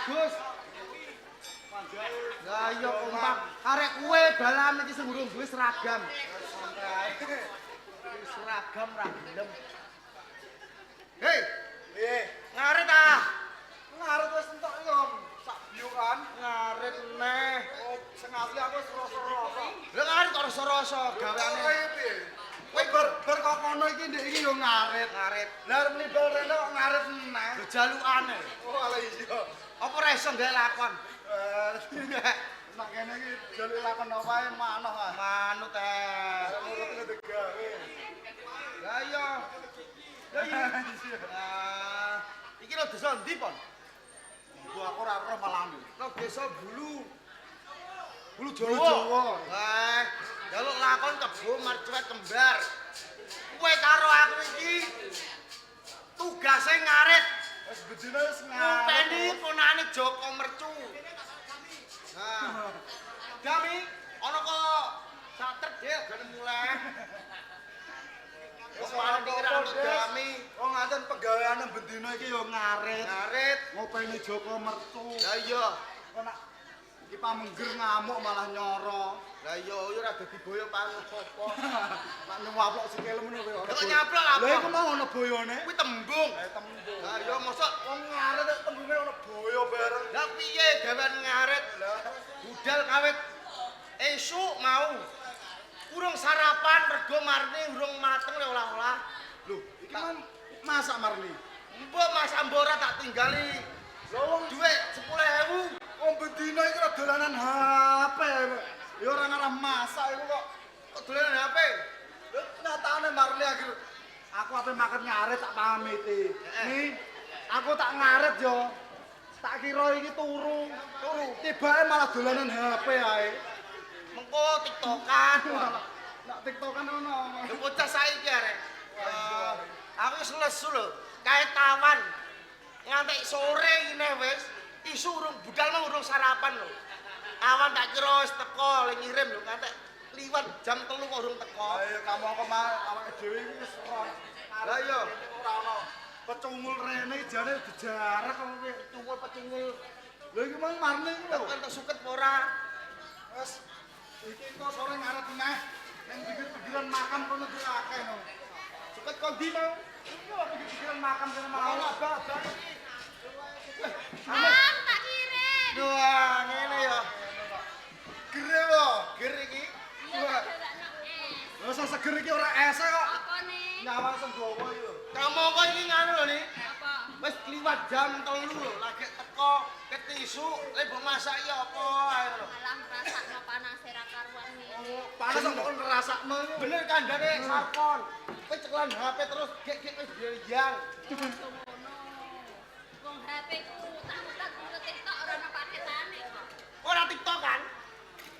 Gus. Lah iya kompak. Arek kowe balan iki sing urung duwe seragam. Seragam ra gelem. Hei, piye? Ngarit ah. Ngarit wis entuk yo. Sak biu kan. Ngarit neh. Oh, sing asli aku wis rasa-rasa. Lah ngarit kok rasa-rasa gaweane. Piye? Kowe bar kok kono iki ndek iki yo ngarit. Ngarit. Lah mlibal rene kok ngarit neh. Lho jalukane. Oh, ala iya. Apa ora iso gawe lakon? Nek kene iki jaluk lakon apa ae manut ah. Manut teh. Nurutne digawe. Lah iya. Lah iya. Iki lho desa ndi, Pon? Mbok aku ora roh malah. Lho desa Bulu. Bulu Jawa. Jaluk lakon kebo marcuet kembar. Kowe karo aku iki tugase ngarit. Wis bedine wis ngarit. Ngopeni ponane Joko Mercu. Nah. Dami ana kok sater dhewe gane mulai. Wis malah dikira Dami. Oh ngaten pegaweane bendina iki yo ngarit. Ngarit ngopeni Joko Mercu. Lah iya. Kok nak iki pamengger ngamuk malah nyoro. Lah iya ora dadi boyo apa-apa. Mak nyuwaplok sikil ngono kowe ora. Kok nyaplok apa? Lha iku mau ana boyone. Kuwi tembung. Tembung. Lah iya mosok wong ngarit tembunge ana boyo bareng. Lah piye gawean ngarit? Lah budal kawit esuk mau. Urung sarapan rego marni urung mateng olah-olah. Lho, iki mang masak marni. Mbok masak mbok ora tak tinggali. Lho wong dhuwit 10.000. Wong bedina iki ora dolanan HP. Ya ora ngarah masak iku kok dolanan HP. Lho nyatane marni akhir aku ape makan ngarit tak pamiti. Nih, aku tak ngarit yo. Tak kira iki turu. Tibake malah dolanan HP ae. Mengko tiktokan. Nak tiktokan ono. Lho bocah saiki arek. Aku wis lesu lho, kae tawan. Nganti sore ngene wis, isu urung budal mah urung sarapan lho. Awan tak kira wis teko ngirim lho, nganti liwat jam 3 kok urung teko. Ayo kamu awake dhewe iki wis ora. Lah iya ora ono. Pecungul rene jane dijarak kok tuwul pecungul. Lha iki mang marne iki lho. Entuk suket ora. Wes iki kok sore ngaret neh. Ning pikir-pikiran makan kono kuwi akeh no. Suket kok ndi mau? Iki lho pikir-pikiran makan kene malah babak iki. Tak kirim. Wah, ngene ya. Gere wo, gere iki. Wah. Lho seger iki ora ese kok. Apane? Nyawang Senggawa iki lho. Kamu kok iki nganu lho ni. Apa? Wis kliwat jam 3 lho, lagi teko ketisu, lek mbok masak ya apa ae lho. Malah ngrasakno panase ra karuan iki. Panas kok ngrasakno. Bener kandhane sarpon. Kowe cekelan HP terus gek wis biar. Ngono. Wong HP ku tak utak nang TikTok ora ana paketane kok. Ora TikTok kan?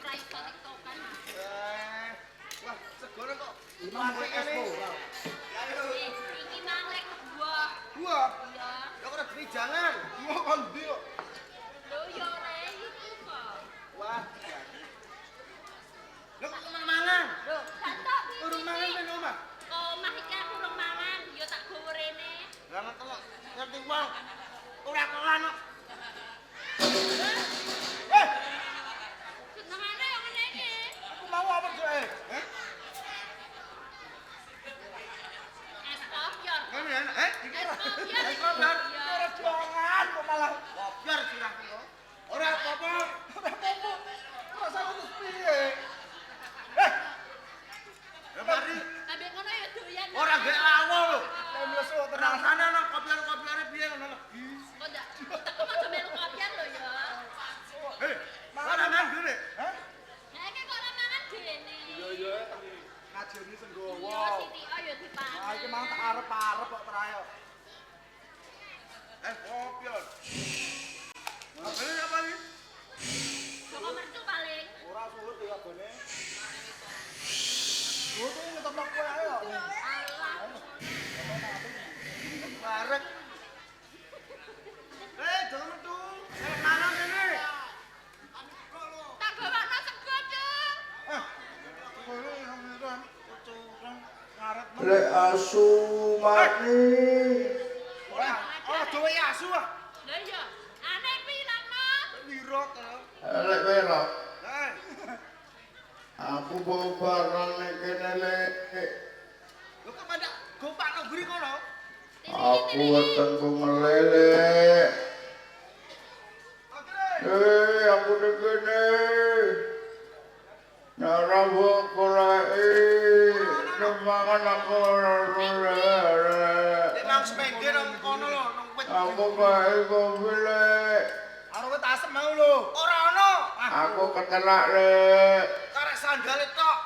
Ora iso TikTokan. Wah, segone kok. Imam kowe expo. Iki manglek buah. Buah. Iya. Ya ora duwe jangan. Buah kon ndi kok? Lho yo re iku kok. Wah. Lho kok mangan? Lho, santok iki. Urung mangan nang omah. Omah iki aku urung mangan, yo tak gowo rene. Lah kok ngerti wong. Ora kelan kok. Senengane yo ngene iki. Aku mau apa doe? Heh? Es kopior. Ngene ya, iki Es kopior. Es kopior. Iya. Ora jangan kok malah kopior sirahku kok. Ora apa-apa. Ora apa-apa. Rasaku terus piye? Ya mari. Ambek kono yo doyan. Ora gek lawo lho. Mlesu tenang sana nang kopior-kopiore piye ngono lagi. Kok ndak teko mau melu kopian lho ya. Hei, mana nang dene? Hah? Lah iki kok ora mangan dene. Iya ngajeni Senggawa. Iya Siti yo dipangan. Ah iki mang tak arep-arep kok trayo. Kopior. Apa iki? Joko mercu paling. Ora suwet ya bone. Suwet iki ngetop kowe ae kok. Allah. Barek. Jangan metu. Mangan kene. Tak gawakno sego, Cuk. Kowe yang ngeran. Curang ngaret. Lek asu mati. Ora, duwe asu ah. Lah iya, aneh pi lah aku bawa barang nek kene lek. Lho kok mandak gopak nang guri kono? Aku wetengku melele. Aku nek kene. Nara wong ora nemangan aku ora. Nek nang sepengge nang kono lho, nang wit. Aku kae mobil lek. Karo wit asem mau lho. Ora ono. Aku ketelak lek. Karek sandale tok.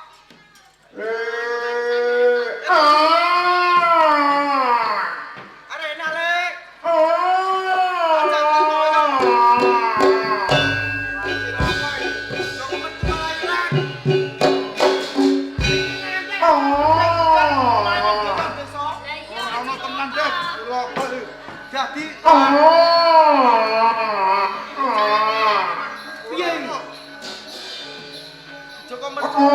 Lek. Arek enak lek. Jadi piye? Joko mercu.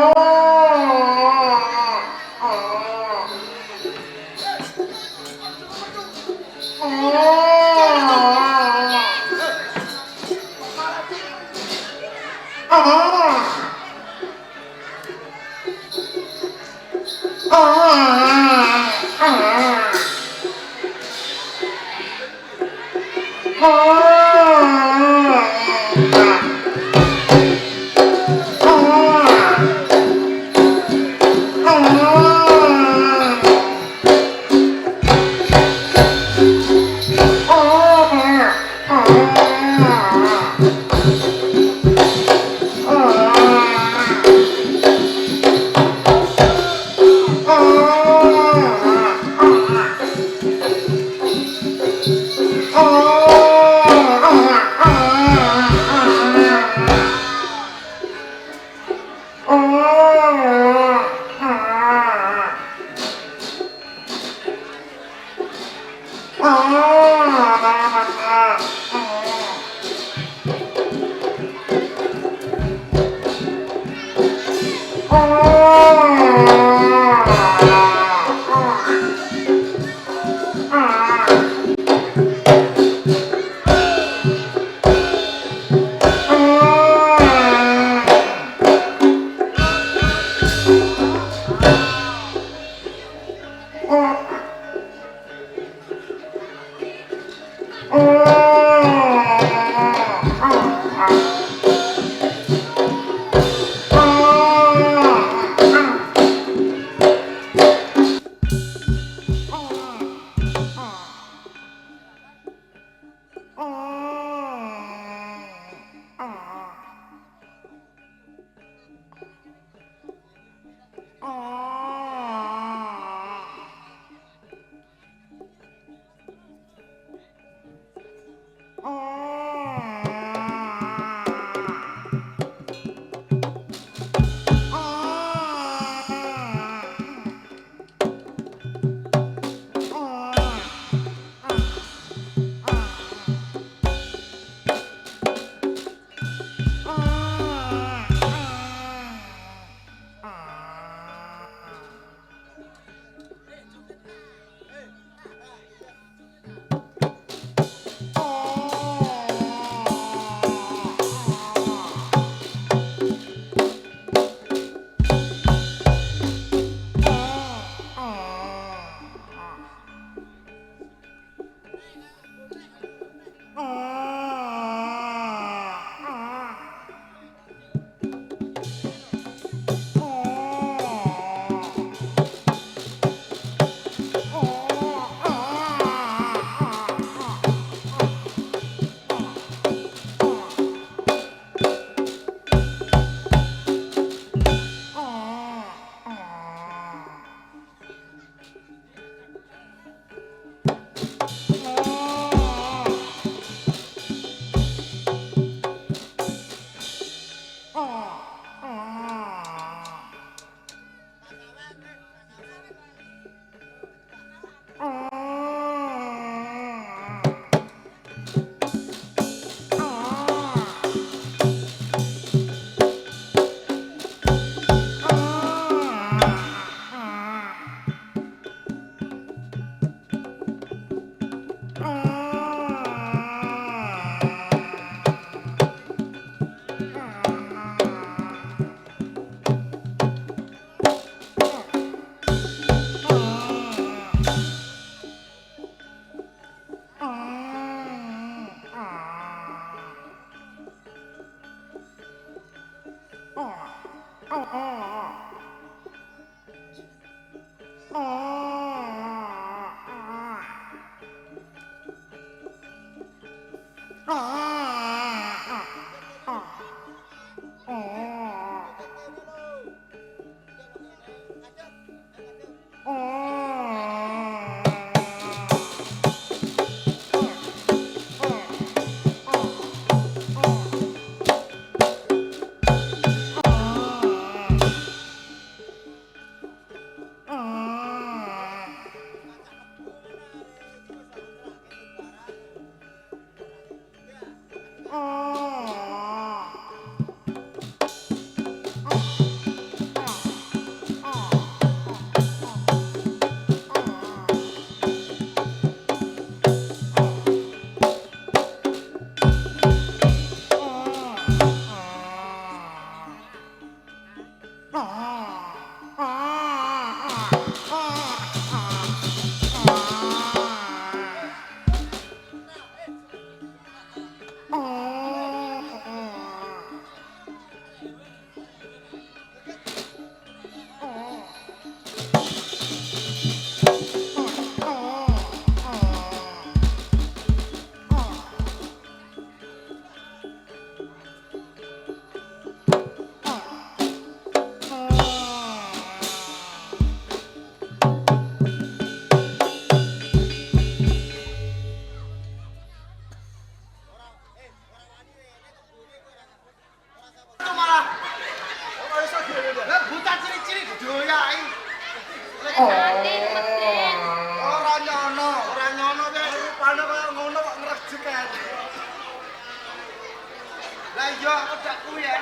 Lah iya aku dak kuwi ya.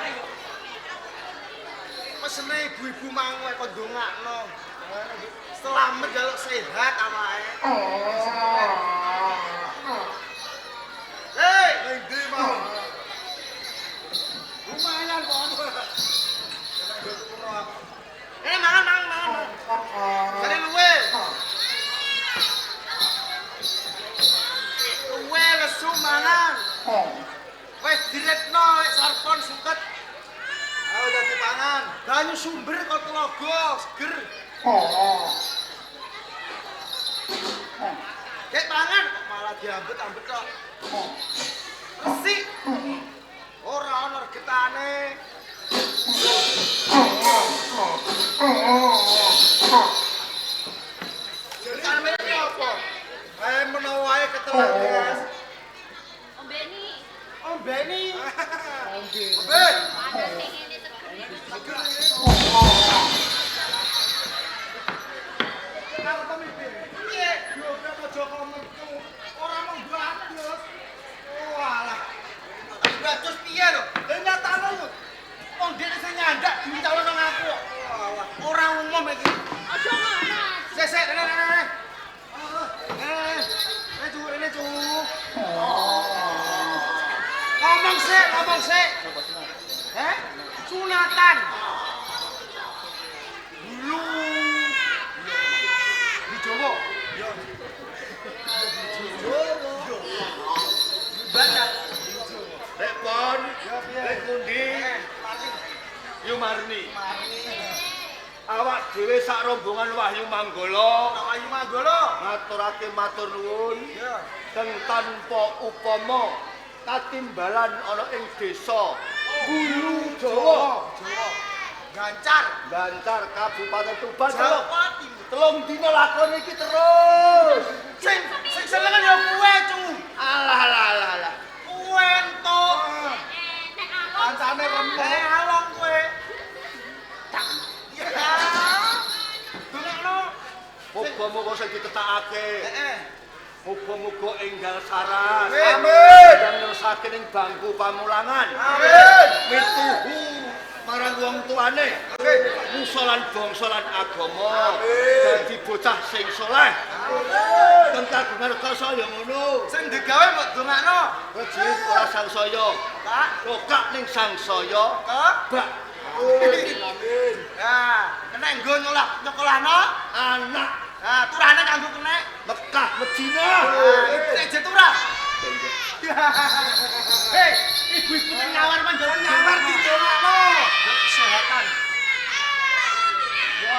Pesene ibu-ibu mang kowe kok ndongakno. Selamat jaluk sehat awake. Hei, ning ndi mau? Lumayan kok. Mangan. Jare luwe. Luwe lesu mangan. Wes direkno wis sarpon suket. Ayo dadi pangan. Banyu sumber kok telaga seger. Kek pangan kok malah diambet-ambet kok. Resik. Ora ana regetane. Jadi sampeyan apa? Kae menawa wae ketelan, Guys. Ombeni. Ombeni. Ombe. Ombe. Ada sing ngene seger. Kenapa pemimpin? Piye? Yo aja kok metu. Ora mung bagus. Walah. Bagus piye lho? Lah nyatane lho. Wong dhewe sing nyandak dicalono aku. Walah. Ora umum iki. Aja ngono. Sik, rene. Ini cu. Ngomong sik. Sunatan. Dulu. Di Jawa. Yo. Jawa. Banyak. Rek pon. Rek pundi? Yu Marni. Awak dhewe sak rombongan Wahyu Manggala. Wahyu Manggala ngaturake matur nuwun. Iya. Teng tanpa upama katimbalan ana ing desa Gulu Jawa. Gancar Kabupaten Tuban. Jawa Timur. 3 dina lakon iki terus. Sing seneng ya kowe, Cu. Alah. Kowe entuk. Nek alon. Kancane remuk. Alon kowe. Dongakno. Muga-muga sing ditetakake. Muga-muga enggal saras. Amin. Dan nersake ning bangku pamulangan. Amin. Mituhu marang wong tuane. Amin. Musolan bangsa lan agama. Amin. Dadi bocah sing saleh. Amin. Tentagungan kasa ya ngono. Sing digawe mbok dongakno. Wedi ora sangsaya. Kak, lokak ning sangsaya. Bak. Amin. Nah, kena nggo nyokolahno anak. Nah, turane kanggo kenek Mekah Medina. Nek turah. Hei, ibu-ibu sing nyawar panjenengan nyawar didongakno.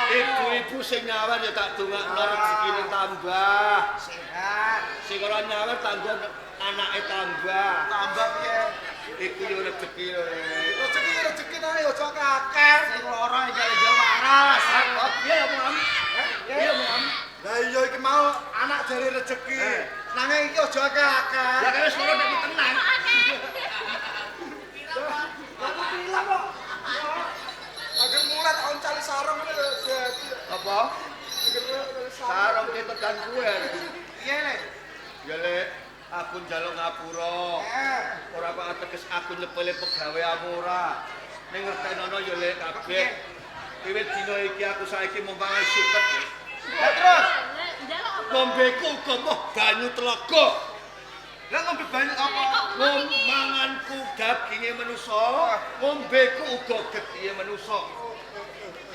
Ibu-ibu sing nyawer ya tak dongakno rezekine tambah. Sehat. Sing ora nyawer tanggo anake tambah. Tambah piye? Iku yo rezeki lho. Rezeki ae aja kakek. Sing lara iki waras. Iya ya, Mam. Iya, Mam. Lah iya iki mau anak dari rezeki. Nanging iki aja kakek. Ya wis ngono nek tenang. Aku bilang kok. Agar mulat on cali sarung ini jadi. Apa? Sarung ki tekan kuwe. Iya le. Ya Lek, aku njaluk ngapura. Ora kok ateges aku nyepele pegaweanmu ora. Ning ngertenono ya Lek kabeh. Wiwit dina iki aku saiki mung mangan suket. Lah terus Njaluk apa? Ngombeku uga moh banyu telaga. lah ngombe banyak apa? Manganku daginge manusa, ngombeku uga getih manusa.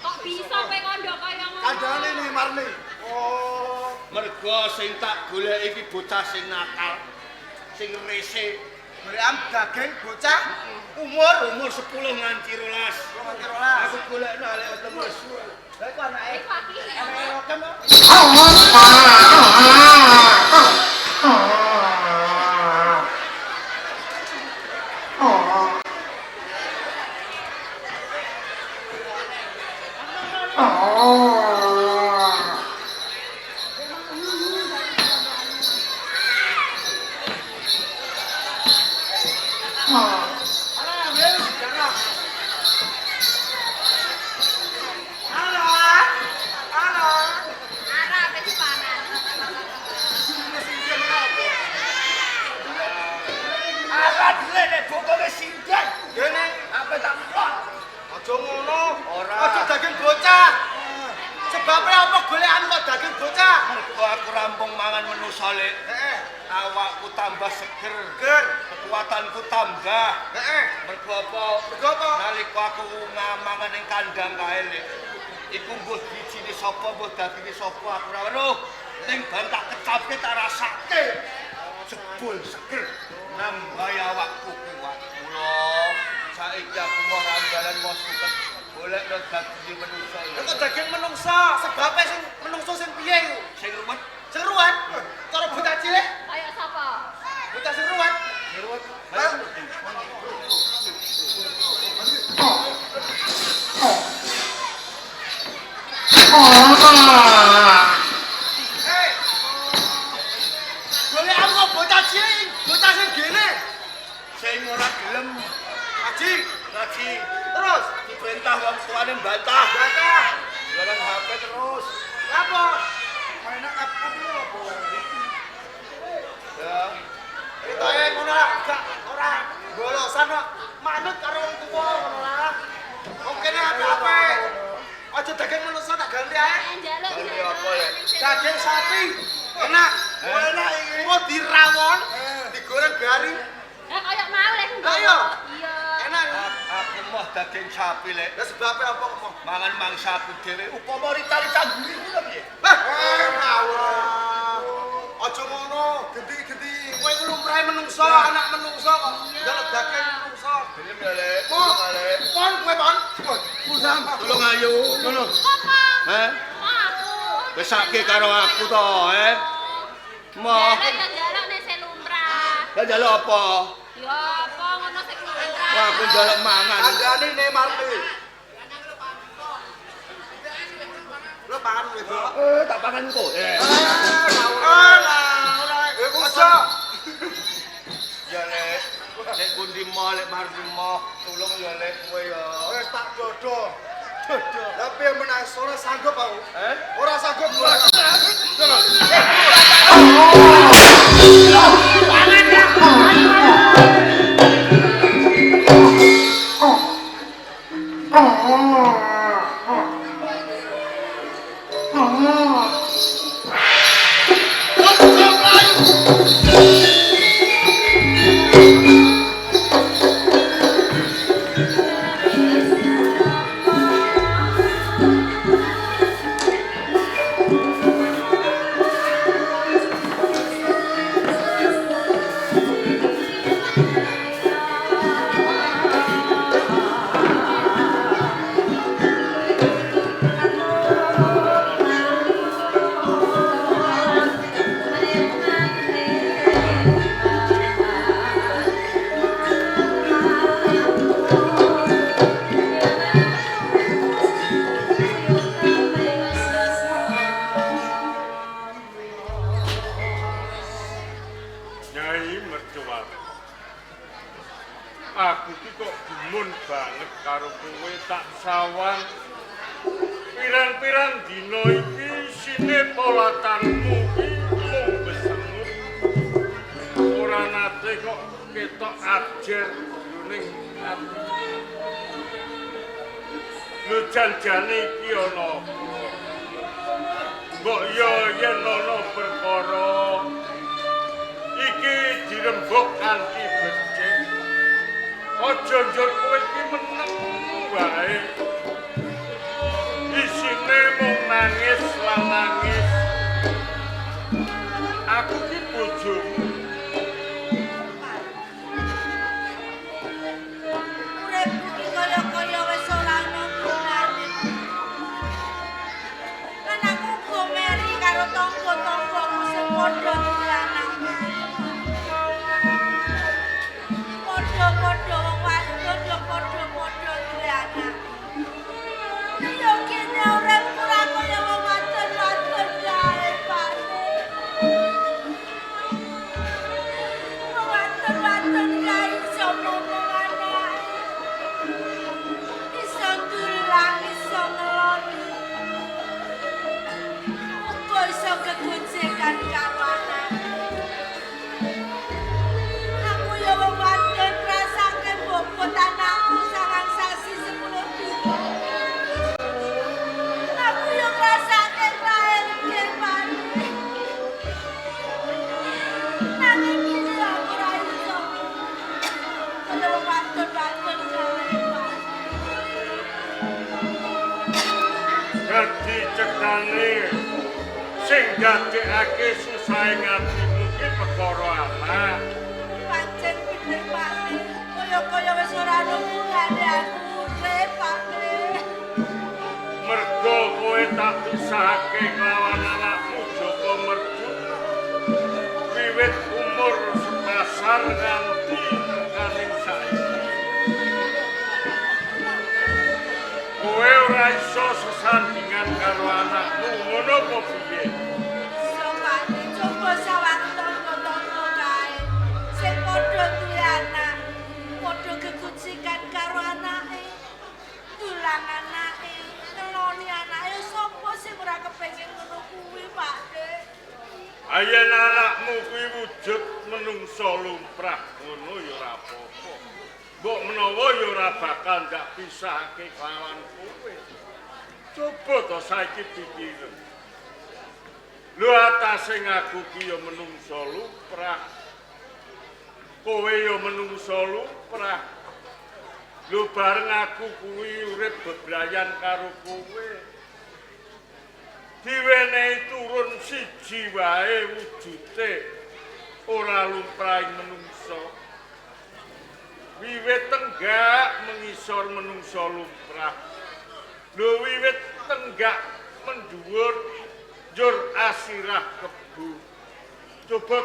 Kok bisa kowe kandha kaya ngono? Kandhane nih Marni. Oh, Mergo sing tak golek iki bocah sing nakal, sing resik. beriam daging bocah umur Umur 10 nganti 12. Aku golekno alek temes. Lah iku anake Iku aki. anake rokem kok. Arah wis pangan. Alat nek bokone sindang. Gene Apa tak mlot? aja ngono. Ora. Aja daging bocah. Sebabnya apa golekan kok daging bocah? Mergo aku rampung mangan manusa Lek. Heeh. Awakku tambah seger. Ger. Kekuatanku tambah. Heeh. Mergo apa? Mergo apa? Nalika aku ngamangan ning kandang kae Lek. Iku mbuh bijine sapa, mbuh daginge sapa aku ora weruh. Ning ban tak kecapke tak rasake. Jebul seger. Nambah awakku kuat. Mula saiki aku mau rambalan mau suket. Golekno daginge manusa. Lah kok daging menungsa, sebabnya sing menungsa sing piye iku? Sing rumet. Seruan. Cara bocah cilik, Kaya sapa? bocah seruan. Rumet. Hei. Golekan kok bocah cilik, bocah sing gene. Sing ora gelem Haji. ngaji. Terus Diperintah wong tuane bantah. bantah. Jalan HP terus. Apa? Main apa dulu apa? Ya. Itu ngono lah, gak ora golosan kok. Manut karo wong tuwa ngono lah. Oke nek apa-apa. Aja daging menungsa tak ganti ae. Njaluk. Ganti apa, ya? Daging sapi. Enak. Enak iki. Mau dirawon, digoreng garing. Kaya malih. Ayo. Iya. Enak. Aku mau daging sapi Lek. Lah sebabnya apa kok? Mangan mangsa aku dhewe upama rita-rita guri ngono piye? Ngawur. Aja ngono, gendi-gendi. Kowe iku lumrahe menungsa, anak menungsa kok. Njaluk daging menungsa. Gelem ya Lek. Mo, Lek. pon kowe pon. Pusam. Tolong ayo ngono. Apa? Heh. Aku. Besake karo aku to, Mo. Njaluk nek sing lumrah. Lah njaluk apa? Ya apa ngono sing lumrah. Wah, aku njaluk mangan. Kandhane Neymar iki. Lo pangan kowe, Bro. Tak pangan kok. Aja. Ya Lek. Lek pundi mo, Lek mardi mo. Tolong ya Lek kowe ya. Wis tak dodo. Dodo. Tapi yang menang ora sanggup aku. Ora sanggup. Aku ki kok gumun banget karo kowe tak sawang. Pirang-pirang dina iki sine polatanmu ki mung besengut. Ora nate kok ketok ajer jroning ati. Lho janjane iki ana apa? Mbok yo yen ana perkara iki dirembuk kanthi becik. Aja njur kowe iki meneng wae. Isine mung nangis lan nangis. Aku ki bojomu. Uripku ki kaya-kaya wis ora ana gunane. Lan aku gomeri karo tangga-tanggaku sing padha duwe anak. Padha-padha wong wadon yo padha-padha duwe anak. Yo kene uripku ora kaya wong wadon-wadon kae, Pak. Wong wadon-wadon kae iso ngomong anak. Iso ndulang, iso ngeloni. Uga iso kegojekan karo anak. Aku ya wong wadon rasake bobot anakku 9 sasi 10 dina. Aku ya ngrasake lairke mati. Nanging kini aku ora iso. Kaya wong wadon-wadon kae, Pak. Dadi cekane sing dadekake susahe ngatimu ki perkara anak. Pancen bener, Pak. Kaya-kaya wis ora ana hubungane aku urip, Pak. Mergo kowe tak pisahake kelawan anakmu Joko Mercu. Wiwit umur sepasar nganti kaning saiki. Kowe ora iso sesandingan karo anakmu, ngono apa piye? Sopane coba sawang tangga-tangga kae. Sing padha duwe anak, padha gegojekan karo anake. Dulang anake, ngeloni anake. Sopo sing ora kepengin ngono kuwi, Pak Dik? Ayen anakmu kuwi wujud menungso lumrah, ngono ya ora apa-apa. Mbok menawa ya ora bakal ndak pisahake kelawan kowe. Coba to saiki pikiren. Lho atase ngaku ki ya menungso lumrah. Kowe ya menungso lumrah. Lho bareng aku kuwi urip bebrayan karo kowe. Diwenehi turun siji wae wujude ora lumrahing menungso. Wiwit tenggak mengisor menungso lumrah. Lho wiwit tenggak mendhuwur njur asirah kebu. Coba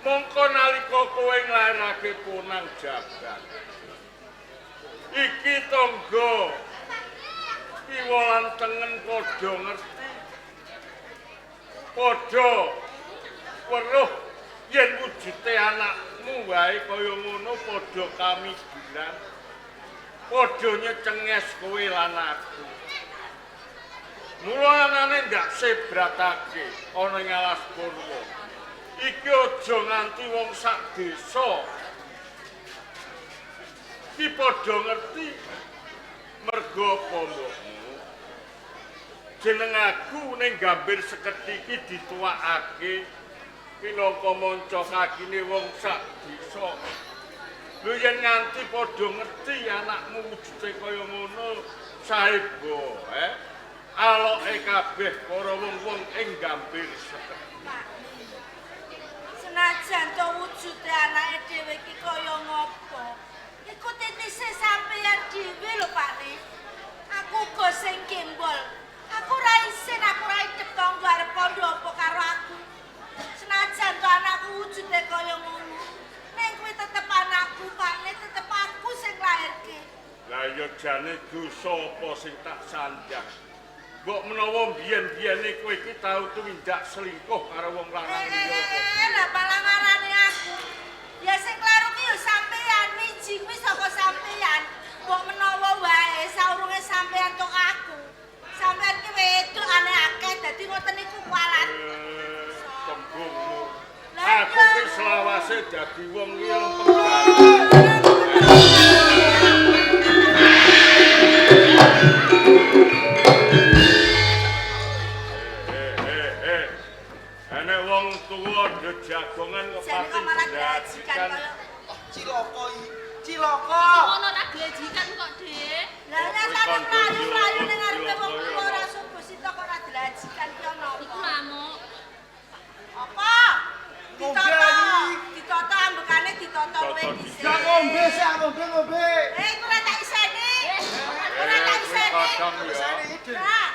mongko nalika kowe nglairake ponang jabat. Iki tangga kiwa lan tengen padha ngerti. Padha weruh yen wujude anakmu wae kaya ngono padha kamigilan. Padha nyecenges kowe lan aku. Mula anane ndak sebratake ana ing alas Purwo. Iki aja nganti wong sak desa iki padha ngerti mergo apa mbokmu. Jeneng aku ning gambir seketi iki dituwakake minangka manca kakine wong sak desa. Lho yen nganti padha ngerti anakmu wujude kaya ngono saebo, aloke kabeh para wong-wong ing gambir seketi. Senajan to wujude anake dhewe iki kaya ngopo? Iku titise sampeyan dhewe lho, Pak Nek. Aku go sing kembol. Aku ora isin, aku ora idep tangga arep padha apa karo aku. Senajan to anakku wujude kaya ngono. Ning kuwi tetep anakku, Pak Nek, tetep aku sing lairke. Lah ya jane dosa apa sing tak sanjang. Mbok menawa biyen-biyene kowe iki tau tumindak selingkuh karo wong lanang liya apa? Lah malah ngarani aku. Ya sing kleru ki yo sampeyan. dadi wong iki lempeng. Ane wong tuwa aja jagongan kok Jane kok malah diajikan kaya Cilaka iki. Cilaka. Ngono tak diajikan kok, Dik. lah nyatane mlayu-mlayu ning ngarepe wong tuwa ora subuh sita kok ora diajikan ki ono Iku apa? ngamuk. Apa? Ditata ambekane ditata luwe dhisik. Ya ngombe sih, ngombe. Iku ora tak iseni. Ora tak iseni. Kadang ya. Sane iki. Nah,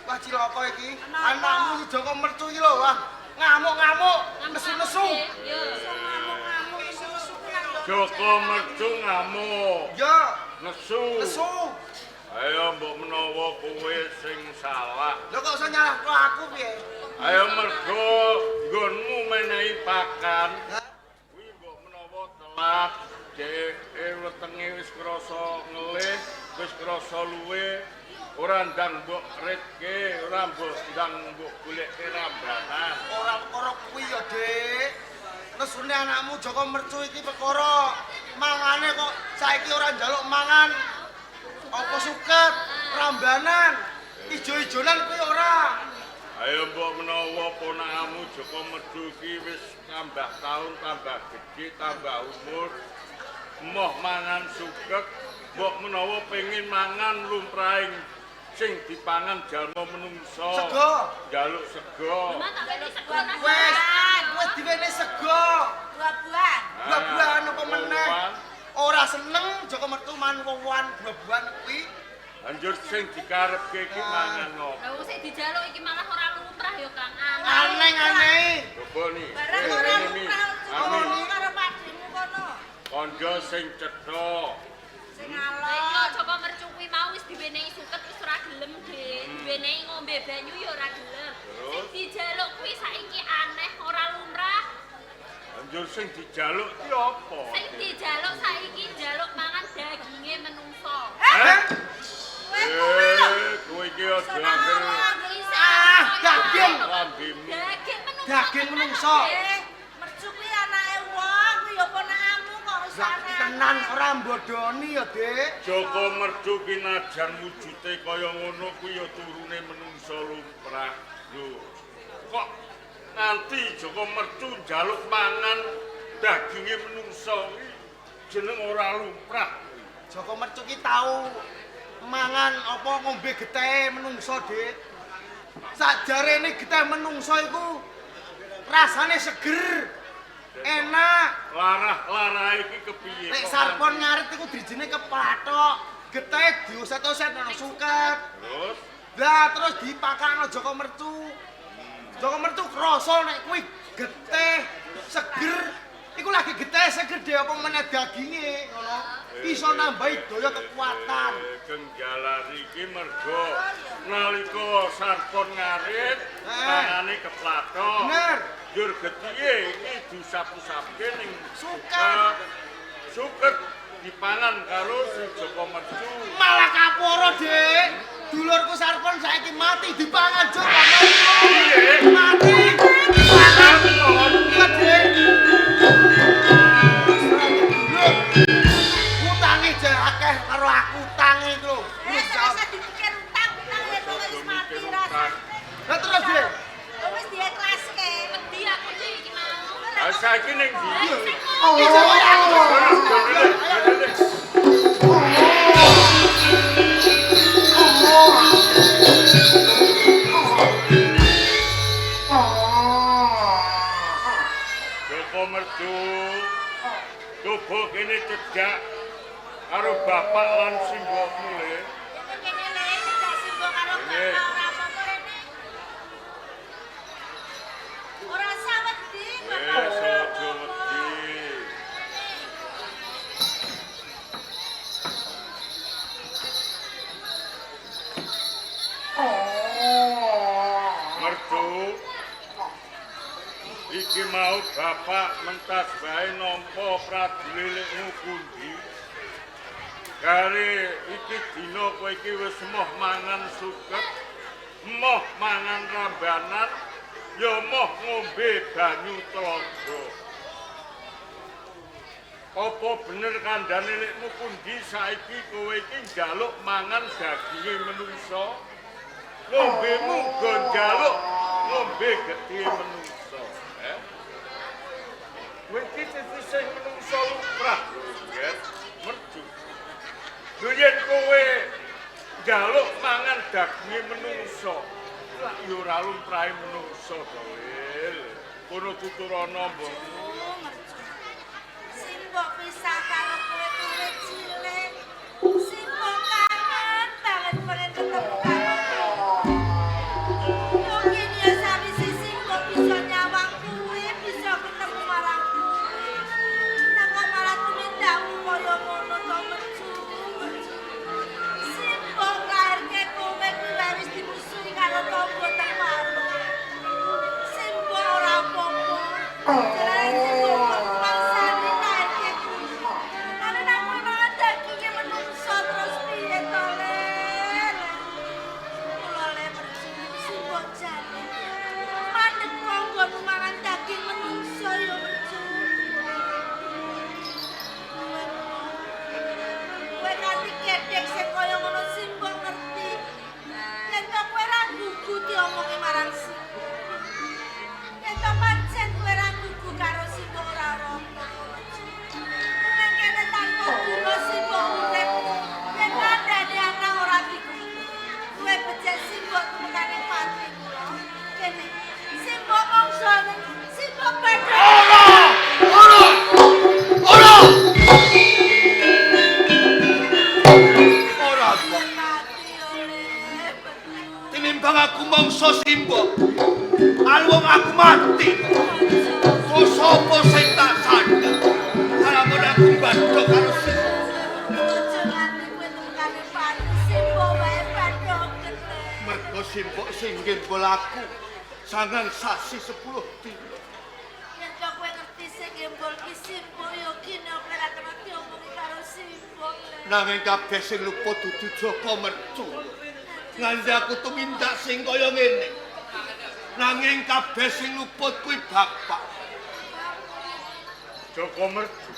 Wah cilaka iki. Kenapa? Anakmu si Joko mercu iki lho, wah. Ngamuk-ngamuk, nesu-nesu. Yo. ngamuk-ngamuk nesu-nesu nang lho. Joko mercu ngamuk, Ya, nesu. nesu. Ayo mbok menawa kowe sing salah. Lho kok iso nyalahno aku piye? Ayo mergo nggonmu menehi pakan. Hah? Kuwi mbok menawa telat, dek wetenge wis krasa ngelih, wis krasa luwe. Ora ndang mbok retke, ora mbok ndang mbok goleke rambanan. Ora perkara kuwi ya, Dik. Nesune anakmu Joko mercu iki perkara mangane kok saiki ora njaluk mangan. Apa suket, rambanan, ijo-ijonan kuwi ora. Ayo mbok menawa ponakmu Joko Mercu iki wis tambah taun, tambah gedhe, tambah umur. Moh mangan suket, mbok menawa pengin mangan lumrahing sing dipangan jalma menungso. Sego. Njaluk sego. Cuma tak wene sego nang Wes diwene sego. Buah-buahan. Buah-buahan apa meneh? Wowoan. Ora seneng Joko mertu man wowoan buah-buahan kuwi. Anjur sing dikarepke iki mangan Lah opo? wong sing dijaluk iki malah ora lumrah ya, Kang. Aneh-aneh. Coba nih. Barang ora Ini, lumrah Ami. ngono karo padimu kono. Konjo sing cetha. Sing Lah alon. iya Joko Mercu kuwi mau wis diwenehi suket wis ora gelem, Dik. Diwenehi ngombe banyu ya ora gelem. Sing dijaluk kuwi saiki aneh, ora lumrah. Anjur sing dijaluk ki apa? Sing dijaluk saiki njaluk mangan daginge menungso. Hah? Kowe kuwi lho. Kowe iki aja angger daging. lambemu. Daging menungso. Daging menungso. Mercu kuwi anake wong, kuwi ya ponakmu kok wis Lah aneh. tenan ora mbodoni ya, Dik. Joko Mercu ki najan wujude kaya ngono kuwi ya turune menungso lumrah. Lho, kok nganti Joko Mercu njaluk mangan daginge menungso iki jeneng ora lumrah. Joko mercu ki tau mangan apa ngombe getehe menungso, Dik. Sajarene geteh menungso iku rasane seger, enak. Larah-larah iki kepiye? Nek kok sarpon ngarit iku drijine keplathok, getehe diuset-uset nang suket. Terus Lah terus dipakakno Joko mercu. Joko mercu krasa nek kuwi geteh seger. Iku lagi geteh seger dhewe apa meneh daginge ngono. Iso nambahi daya kekuatan. Genggalan iki mergo nalika sarpon ngarit tangane keplathok. Bener. Jur getihe iki disapu-sapke ning Suket. Suket dipangan karo si Joko Mercu. Malah kaporo, Dik. Dulurku sarpon saiki mati dipangan Joko. Piye? Mati. Pangan kok. Iya, Dik. Utange jek akeh karo aku utange iku lho. Wis Rasa dipikir utang ya kok wis mati rasa. Lah terus, Dik. Wis dieklaske. Wedi aku Dik iki mau. Ah saiki ning ndi? Joko Mercu. Coba kene cedak karo bapak lan simbokmu le. Kene le tidak simbok karo Ini. bapak ora apa-apa rene. Ora usah wedi, bapak. Wes aja wedi. Mercu. Iki mau bapak mentas bae nampa prajuritmu pundi. Kare iki dina kowe iki wis moh mangan suket, moh mangan rambanan, ya moh ngombe banyu tlaga. Apa bener kandhane lekmu pundi saiki kowe iki njaluk mangan daginge menungsa? Lombemu go njaluk ngombe getih menungsa, Kowe iki sing menungsa lumrah, nggih, merju. Yen kowe njaluk mangan daginge menungsa, lak yo ora lumrahe menungsa to, Wil. Kono tuturana mbok. Simbok pisah karo kowe kulit cilik. Simbok kangen banget pengen ketemu karo kowe. Mungkin ya sawise simbok bisa nyawang kowe, bisa ketemu marang kowe. Nang malah tumindakmu kaya ngono to mecu. Simbok kairke kowe kuwi wis dimusuhi karo tangga temaro. Simbok ora apa-apa. Jalan simbok mangsani kairke kuwi. Karena nang mangan dagingnya menungso terus piye to, Len? Kula le merju simbok jane. Mandeg kanggo mangan daging menungso ya merju. Kowe nganti gedhek sing kaya ngono simbok ngerti. Yen to kowe ra gugu diomongi marang simbok. Yen to pancen kowe ra gugu karo simbok ora apa-apa. Nang kene tanpa gula simbok urip. Yen kandhane ana ora digugu. Kowe becik simbok tumekane pati kula. Kene simbok mongsone, simbok padha. Ora kok. Mati oleh. Tinimbang aku mangsa simbok. Alwong aku mati. Kok sapa sing tak sandhang? Kalamun aku bandhok karo mergo simbok sing nggembol aku sangang sasi 10 dina. Yen kok kowe ngerti sing gembol ki simbok ya kene ora kena diomongi karo simbok. Nanging kabeh sing luput dudu Jaka Mercu. Nganti aku tumindak sing kaya ngene. Nanging kabeh sing luput kuwi bapak. Jaka Mercu.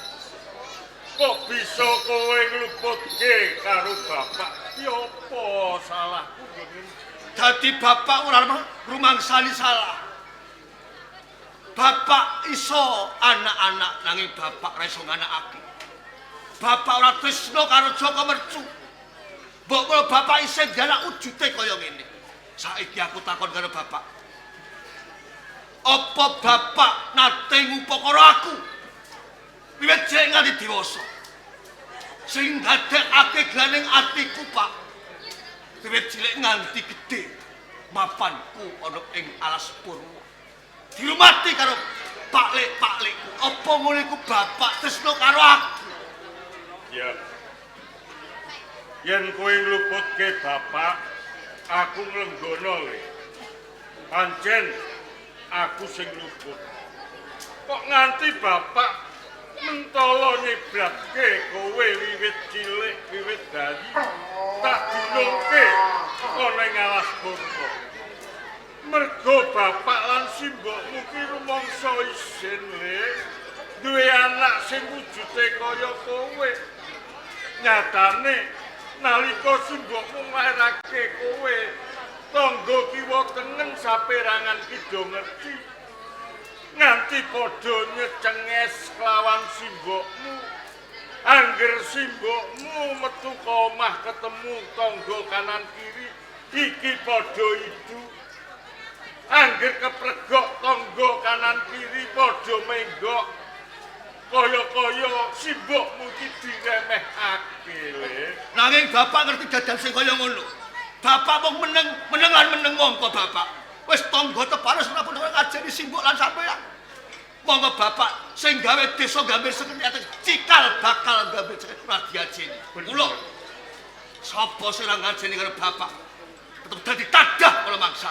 Kok bisa kowe ngluputke karo bapak? Ya apa salahku ngene? Dadi bapak ora rumangsani salah. Bapak iso anak-anak nanging bapak ora iso nganakake. Bapak ora tresna karo Jaka Mercu. Mbok kula bapak isih anak wujute kaya ngene. Saiki aku takon karo bapak. Apa bapak nate ngupakara aku? Wiwit cilik nganti dewasa. Sing dadekake glaning atiku, Pak. Wiwit cilik nganti gedhe. Mapanku ana ing alas Purwa. Dirumati karo paklik-paklikku. Apa ngono iku bapak tresna karo aku? Ya. Yen kowe ngluputke bapak, aku nglenggono le. Pancen aku sing luput. Kok nganti bapak mentolo nyebratke kowe wiwit cilik, wiwit bayi, tak dinungke ana ing alas Purwa. Mergo bapak lan simbokmu ki rumangsa isin le, duwe anak sing wujude kaya kowe. Nyatane nalika simbokmu nglairake kowe, tangga kiwa tengen saperangan ki do ngerti. Nganti padha nyecenges kelawan simbokmu. Angger simbokmu metu ka omah ketemu tangga kanan kiri, iki padha idu. Angger kepregok tangga kanan kiri padha menggok. Kaya-kaya simbokmu iki diremehake le. Nanging bapak ngerti dadan sing kaya ngono. Bapak mung meneng mongko bapak. Wis tangga tepanes ora pun ngajeni simbok lan sampeyan. Monggo bapak sing gawe desa gambir sekene cikal bakal gambir sekene ora diajeni. Kula sapa sing ora ngajeni karo bapak tetep dadi tadah kula mangsa.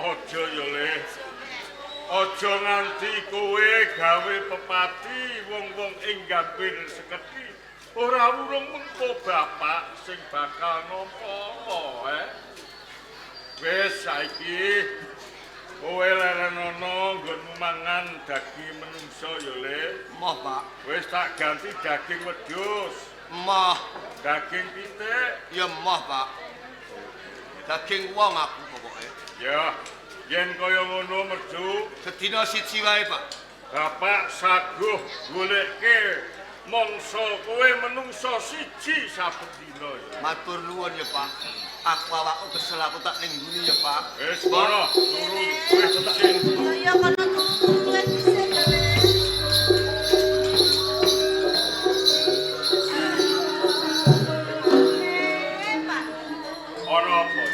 Aja ya le. Aja nganti kowe gawe pepati wong-wong ing gambir seketi. Ora urung mengko bapak sing bakal nampa, Wis saiki Kowe leren ana nggonmu mangan daging menungso ya, Le. Moh, Pak. Wis tak ganti daging wedhus. Moh. Daging pitik. Ya moh, Pak. Daging wong aku pokoke. Ya, yen kaya ngono merju, Sedina siji wae, Pak. Bapak saguh goleke mangsa kowe menungso siji saben dina. Matur nuwun ya, Pak. Aku awakku kesel aku tak ning nguni ya, Pak. Wis kono turu wis disin. Ya kono turu wis dhisik ya, Le. Pak, Ana apa?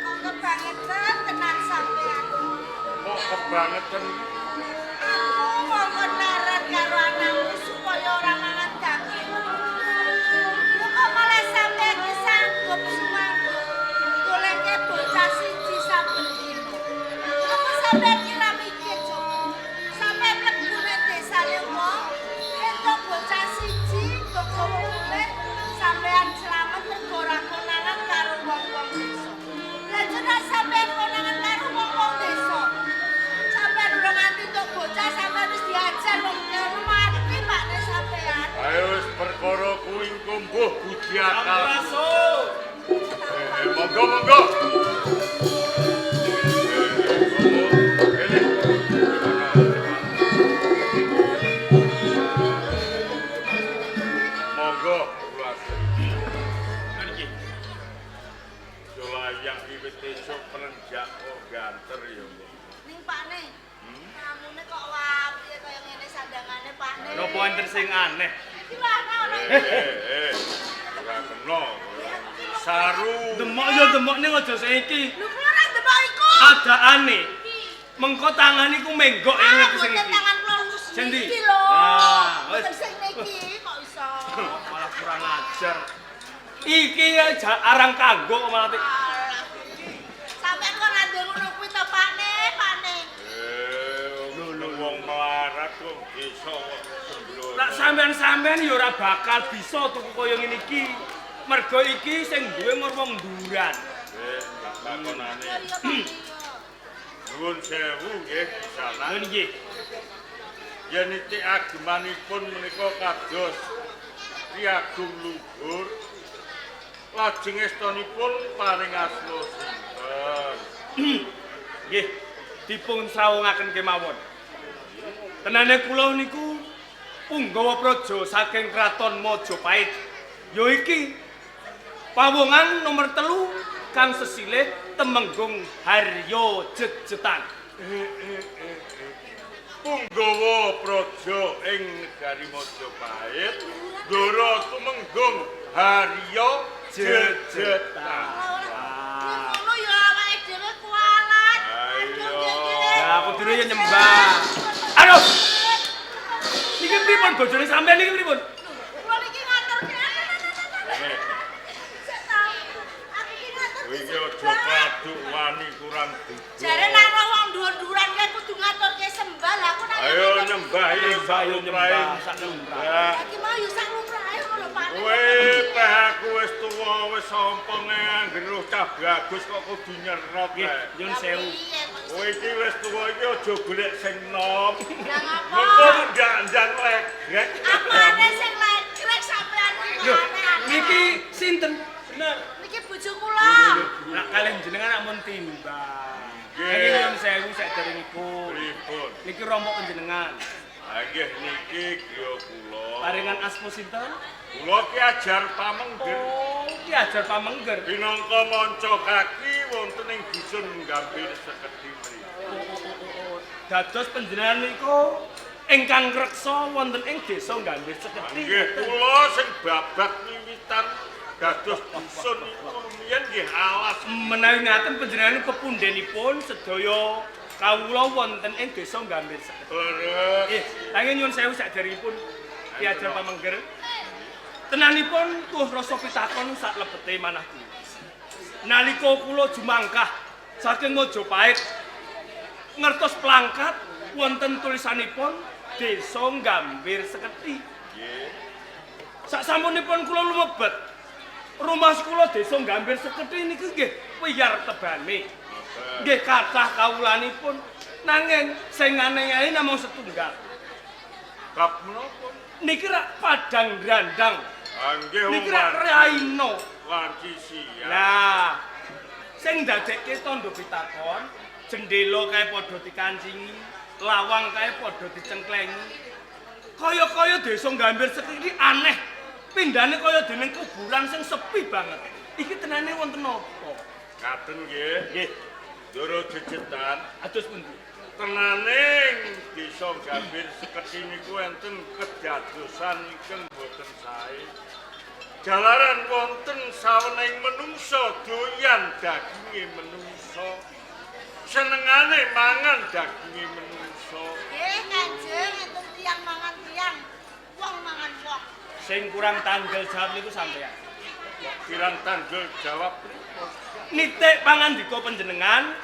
kok kebangetan tenan sampean. Kok kebangetan? Aku mongkon laran karo anakmu supaya ora mangan daging. Lu kok malah sampean ki sanggup sumangga goleke bocah siji saben dina. Apa sampean kira mikir, Cuk? Sampean mlebu nang desane wong, entuk bocah siji kok kulit sampean selamat mergo ora konangan karo wong-wong desa. Lah jeneng sampean konangan karo wong-wong desa. Sampeyan udah nganti untuk bocah sampeyan wis diajar wong ngono mati pakne sampeyan. Ayo wis perkara kuwi engko mbuh budi akal. Monggo monggo. Monggo kula asri. Niki. Yo layak wiwit esuk perenjak kok ganter ya, Mbok. Ning pakne. Namune kok wapi kaya ngene sandangane pakne. Napa enten sing aneh? Gimana ora? Ora kena. Saru. Demok ya demok ning aja saiki. Lu kula ora ndemok iku. Adaane. Mengko tangan iku menggok ya ngerti sing Boten iki. tangan kula lus Sing ndi? iki lho. Ah, wis. Boten sing niki kok iso. Malah kurang ajar. Iki aja arang kanggo kok malah Alah. Sampeyan kok ora ndek ngono kuwi to pakne, pakne. Lho wong melarat kok desa kok sembrono. Lah sampean-sampean ya ora bakal bisa tuku kaya ngene iki. Mergo iki sing duwe wong nduran. Takonane. Ya iya pakne. Nuwun sewu nggih sana. Lho nggih. Yen iki agemanipun menika kados Ki Luhur. Lajeng estunipun paring asma sinten? Nggih, dipun srawungaken kemawon. Tenane kula niku punggawa praja saking kraton Majapahit. Ya iki pawongan nomor 3 kang sesilih Temenggung Harya Jejetan. Punggawa praja ing negari Majapahit, Ndara Tumenggung Harya Jejetan. Ngono ya awake dhewe kualat. Ayo. Ya aku dhewe ya nyembah. Aduh. Niki pripun bojone sampean niki pripun? Kula niki ngaturke. Sik ta. Aku iki ngatur. Kowe iki aja kaduk wani kurang dudu. Jare nek ana wong dhuwur-dhuwuran kae kudu ngaturke sembah. Lah aku nek Ayo nyembah Ayo nyembah sak lumrah. Iki mau yo sak lumrahe ngono Pak. Kowe peh aku wis tuwa wis sompong anggen cah bagus kok kudu nyerot Nggih, kae. nyun sewu. Kowe iki wis tuwa iki aja golek sing nom. Lah ngapa? Engko ndak legrek. Apane sing legrek sampean iki? Lho, aneh-aneh. niki sinten? Bener. Niki bojo kula. Nak kalih jenengan ampun timbang. Nggih. Niki nyun sewu saderengipun. Pripun? Niki rombok panjenengan. Ha nggih niki griya kula. Paringan asma sinten? Kula ki ajar pamengger. Oh, ki ajar pamengger. Pinangka manca kaki wonten ing dusun Gambir Seketi mriki. Dados panjenengan niku ingkang reksa wonten ing desa Gambir Seketi. Nggih kula sing babak wiwitan dados dusun iku rumiyin nggih alas. Menawi ngaten panjenengan pepundhenipun sedaya kawula wonten ing desa Gambir Seketi. Leres. Nggih, langit nyuwun sewu saderengipun Ki Ajar Pamengger. Tenanipun tuh rasa pitakon sak lebete manah kula. Nalika kula jumangkah saking Majapahit ngertos plangkat wonten tulisanipun Desa Gambir Seketi. Nggih. Saksampunipun kula lumebet rumah kula Desa Gambir Seketi niki nggih wiyar tebane. Nggih kathah kawulanipun nanging sing aneh-aneh namung setunggal. Bab menapa? Niki rak Padang Grandang. Nggih Niki rak Raino. wanci siang. Nah, sing ndadekke tandha pitakon, jendela kae padha dikancingi, lawang kae padha dicengklengi. Kaya-kaya desa Gambir Sekti aneh. Pindhane kaya dening kuburan sing sepi banget. Iki tenane wonten apa? Katen nggih. Nggih, Doro jejetan. atus pundi? Tenaning desa Gambir Sekti niku enten kedadosan ingkang boten sae. Jalaran wonten sawening menungsa doyan daginge menungsa. Senengane mangan daginge menungsa. Nggih, Kanjeng, enten tiyang mangan tiyang, wong mangan wong. Sing kurang tanggel jawab niku sampeyan. Kirang tanggel jawab. Nitik pangandika panjenengan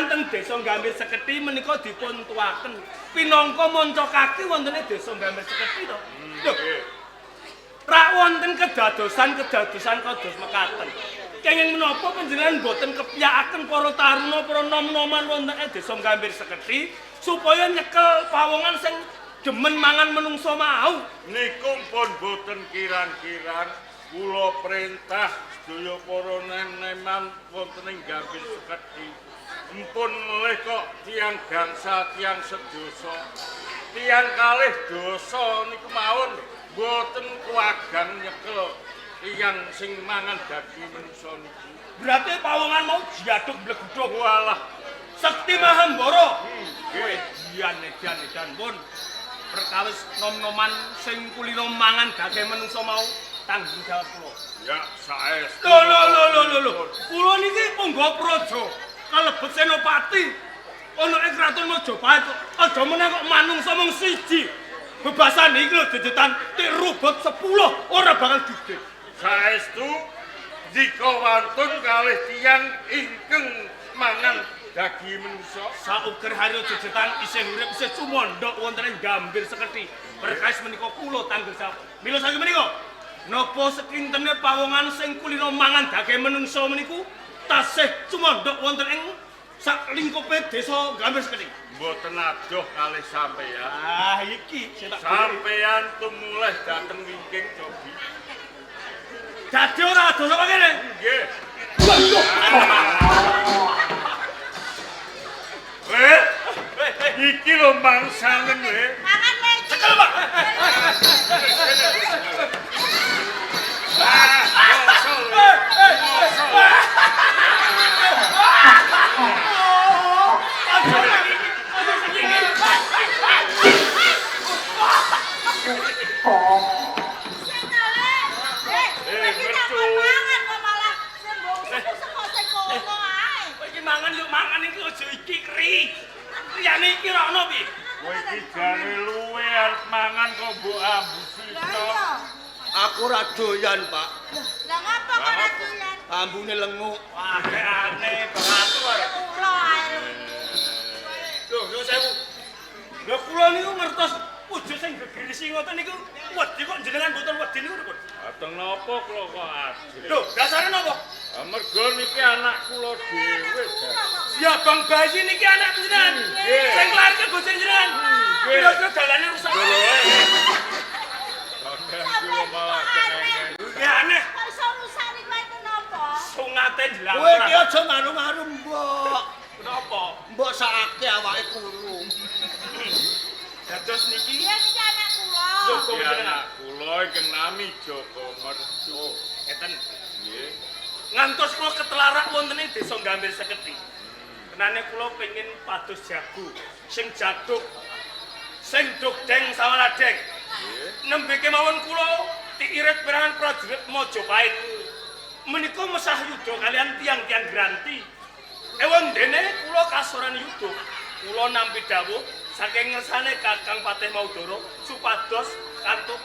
teng desa Gambir Sekti menika dipun tuwaken pinangka manca kaki wontene desa Gambir Sekti to. Lho, Nggih. rak wonten kedadosan kados mekaten. Kenging menapa panjenengan boten kepiyakaken para taruna para nom-noman wonten ing desa Gambir Sekti supaya nyekel pawongan sing demen mangan menungso mau. Niku pun boten kirang-kirang kula perintah sedaya para nem-neman wonten ing Gambir Sekti. Empun melih kok tiyang gangsa tiyang sedoso. Tiyang kalih dosa niku mawon boten kuwagan nyekel tiyang sing mangan daging menungsa niku. Berarti pawongan mau diaduk bleguduk. Walah, Sekti Mahambara. nggih. Edan pun perkawis nom-noman sing kulino mangan daging menungso mau tanggung jawab kula. Ya saestu. Lho. Kula niki punggawa praja kalebet senopati. Ana ing kraton Majapahit aja meneh kok manungsa mung siji. Bebasan iki lho jejetan tik rubut 10 ora bakal gede. Saestu jika wantun kalih tiyang ingkang mangan daging menungsa. Sauger hari jejetan isih urip isih cumondhok wonten ing Gambir Sekti. Berkais menika kula tanggung jawab. Mila saking menika napa sekintene pawongan sing kulino mangan daging menungsa meniku tasih cumondhok wonten ing sak lingkupe desa Gambir Sekti. Mboten adoh kalih sampeyan. Ah iki sing tak Sampeyan tumulih dateng wingking Cobi. dadi ora adoh apa kene. Nggih. Iki lho mangsangen we. Mangan wae. Cekel, Pak. Mangan kok malah sembung seko seko ae. Kowe iki mangan yo mangan iki aja iki keri. Liyane iki ora ono piye? Kowe iki jane luwe arep mangan kok mbok ambusi Lah to. iya. Aku ra doyan, Pak. Lah ngapa kok ora doyan? Ambune lengu. Wah, aneh batu ora. Kula ae. Lho sewu. Lho kula niku ngertos wujud sing gegirisi ngoten niku wedi kok jenengan mboten wedi niku pun. Ateng napa kula kok adil? Lho, dasare napa? Mergo niki anak kula dhewe. Ya Bang Bayi niki anak panjenengan. Sing lairke bojo jenengan. Kira-kira dalane rusak. Kakek kula malah kenengen. Ya aneh. Kok iso rusak niku itu napa? Sungate jelang. Kowe iki aja maru-maru, Mbok. Kenapa? Mbok sakake awake kurung. Dados niki Dia iki anak kula. Joko Iki jenengan. anak kula ingkang nami Joko Mercu. Ngeten. Nggih. Ngantos kula ketelarak wonten ing desa Gambir Sekti. Kenane kula pengin pados jago sing jaduk sing dogdeng sawaladeng. Nembe kemawon kula diirit perangan prajurit Majapahit. Menika mesah yuda kalian tiang-tiang Granti. Ewan dene kula kasoran yuda. Kula nampi dawuh saking ngersane Kakang Patih Maudara supados kantuk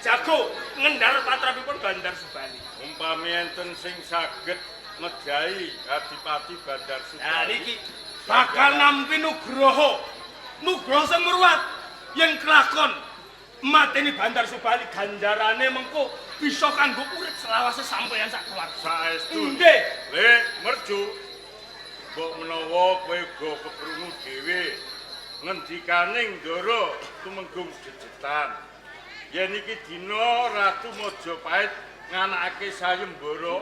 jago ngendhar patrapipun Bandar Subali. Umpami enten sing saged mejahi Adipati Bandar Nah Subali. niki bakal nampi Nugroho. Nugroho sing mruwat yen kelakon mateni Bandar Subali ganjarane mengko bisa kanggo urip selawase sampeyan sak keluarga. Saestu. Nggih. Le Mercu. Mbok menawa kowe uga keprungu dhewe ngendikaning Ndara tumenggung jejetan. Yen iki dina Ratu Majapahit nganakake sayembara,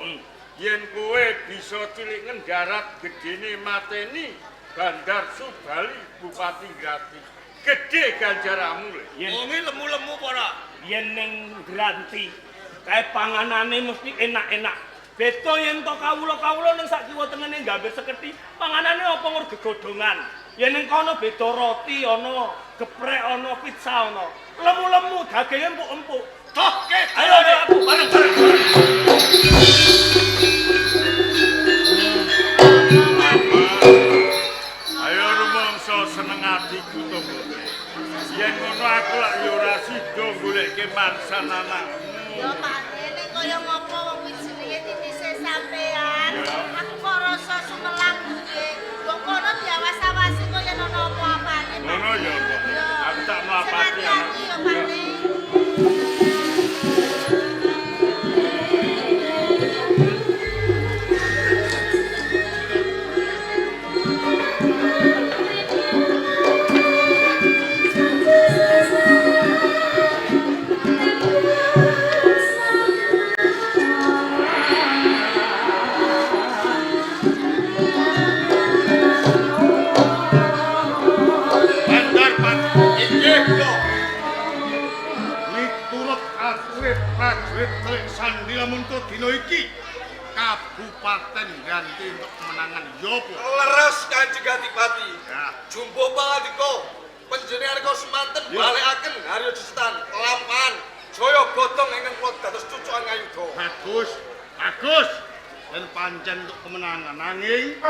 yen kowe bisa cilik ngendarat gedene mateni Bandar Subali Bupati Grati. Gedhe ganjaramu le. Wonge lemu-lemu apa ora? Yen ning Granti kae panganane mesti enak-enak. Beda yen to kawula-kawula ning sak kiwa tengene Gambir Sekethi, panganane apa ngur gegodhongan. Yen ning kono beda roti ana, geprek ana, pizza ana. Lemu-lemu daginge empuk-empuk. Toh, ke. Ayo aku bareng-bareng. Ayo rumangsa seneng atiku to, Mbok. Yen ngono aku lak yo ora sida goleke mansan anakmu. Ya Pak nek kaya ngopo wong kuwi jenenge titise sampean. Aku kok rasa sumelang duwe. Wong kono diawas-awasi kaya ana apa-apane. Ngono ya, Mbok. Aku tak mlapati anakku. Ya Pak Nek. Dino iki Kabupaten Granti untuk kemenangan Yopo. Leres Kanjeng Adipati. Ya. Jumbo pangandika panjenengan kok semanten balekaken Haryo Jejetan lampahan Jaya Bodong ingkang kula dados cucukan ngayuda. Bagus, bagus. Dan pancen untuk kemenangan nanging.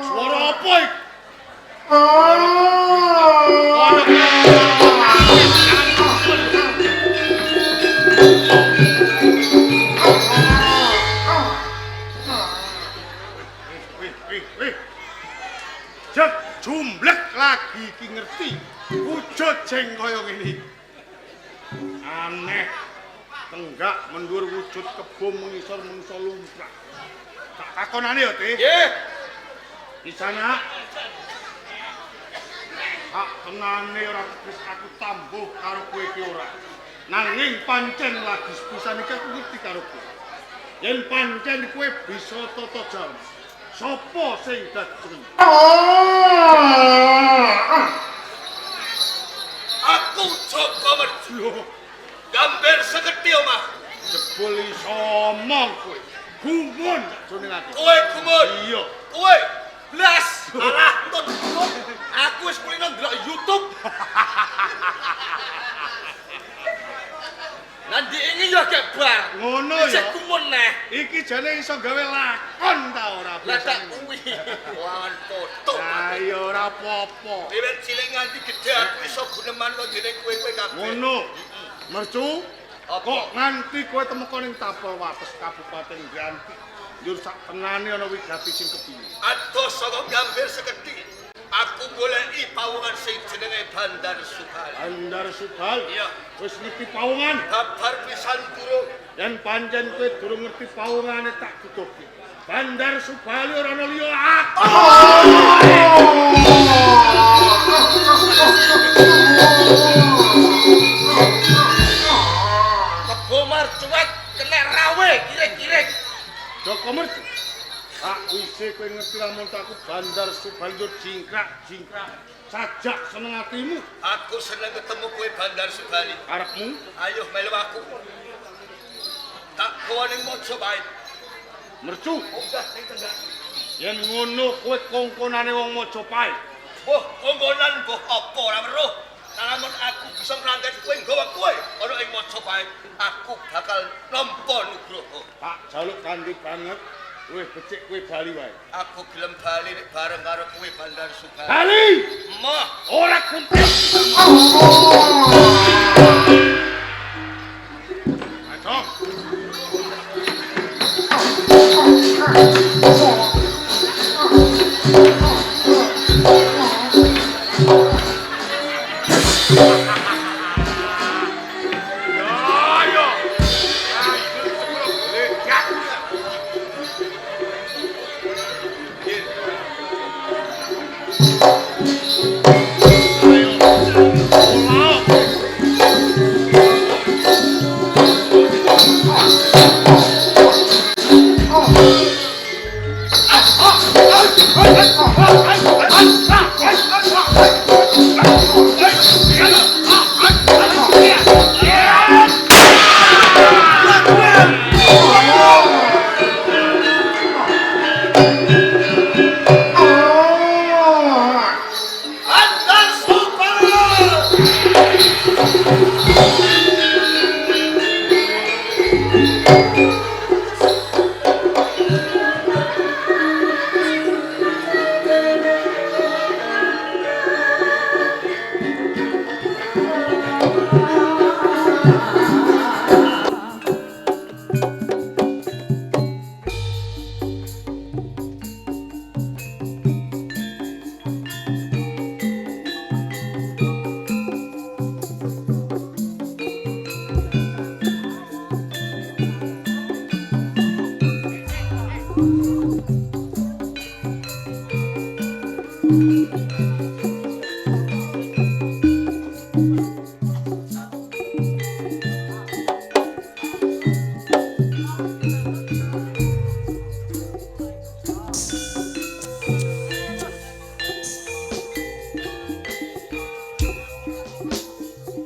Suara apa iki? Jek jumblek lagi iki ngerti wujud sing kaya ngene. Aneh. Tenggak mendur wujud kebo mengisor mengso lumrah. Tak takonane ya, Teh. Nggih. Di sana hak tenane ora wis aku tambuh karo kowe iki ora. Nanging pancen lagi sepisan iki aku ngerti karo kowe. Yen pancen kowe bisa tata jam. Sopo sing dadi? Aku Joko Merju. Gambir Sekethi omah. Jebul iso omong kowe. Gumun jroning ati. Kowe gumun. Iya. Kowe blas. Alah, entuk. Aku wis kulino ndelok YouTube. Nanti ini ya gak bar. Ngono Cek ya. gumun neh. Iki jane iso gawe lakon ta ora Lah tak biasa. kuwi. Lawan foto. Ayo ora apa-apa. Wiwit cilik nganti gedhe aku iso guneman kok dene kowe-kowe kabeh. Ngono. Mercu, Apa? kok nganti kowe temeka ning Tapel Wates Kabupaten Granti. Njur sak tenane ana wigati sing kepingin. Adoh saka Gambir Sekethi. Aku goleki pawongan sing jenenge Bandar Subali. Bandar Subal. Iya. Wis ngerti pawongan. Kabar pisan durung. Yen pancen kowe durung ngerti pawongane tak tutupi. Bandar Subali ora ana liya aku. Kebomar cuek kena rawe kirek-kirek. Joko Mercu. Tak wise kowe ngerti lamun aku Bandar Subali yo jingkrak-jingkrak. Sajak seneng atimu. Aku seneng ketemu kowe Bandar Subali. Karepmu Ayo melu aku. Tak kowe ning Majapahit. Mercu. Munggah ning tengah. Yen ngono kowe kongkonane wong Majapahit. Wah, kongkonan mbah apa ora weruh. Lamun aku bisa ngrangket kowe nggawa kowe ana ing Majapahit, aku bakal nampa nugroho. Tak jaluk kandi banget. Weh becik kowe bali wae. Aku gelem bali nek bareng karo kowe Bandar Subali. Bali. Mah, Ora kuntet. Ayo. Ayo. Ayo. Thank